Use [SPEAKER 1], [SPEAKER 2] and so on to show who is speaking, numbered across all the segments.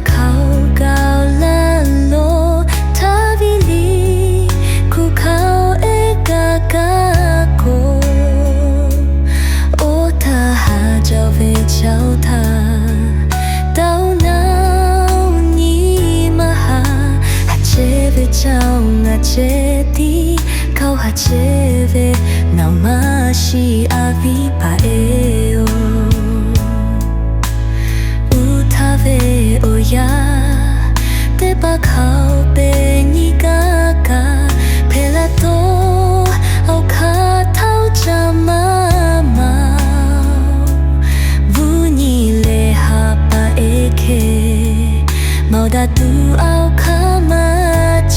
[SPEAKER 1] khao cao lan lo tavili ku khao e ka ka ko o ta ha chao ve chao tha tao nao ni ma ha che ve chao nga che ti khao ha che ve nào ma shi a vi pa e o ve o ya te pa khao pe ni ka ka pe la to au kha thao cha ma ma vu ni le ha pa e ke mau da tu au kha ma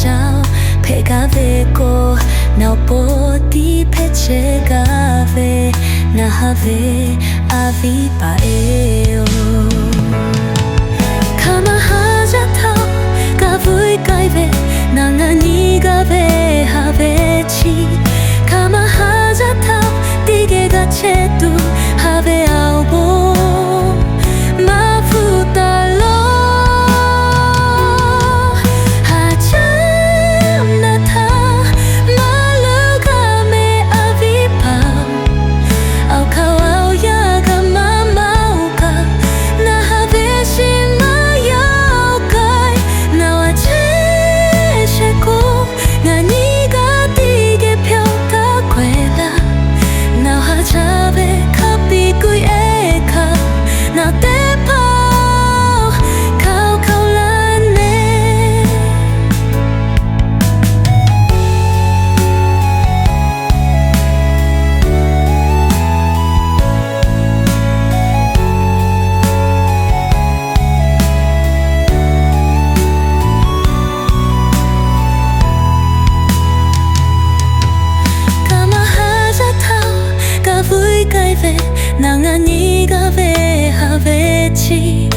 [SPEAKER 1] chao pe ka ve ko nào po ti pe che ka ve na ha ve a vi pa e o vui cay về nàng ngã ni ga về ha về chi kama ha ra thao đi ghé ga che tu ha về ao bo ma phu ta lo ha cham na tha ma lu ga me a vi pao ao khao ao ya ga ma mau ka na ha về xin nàng ngã ni ga về ha về chi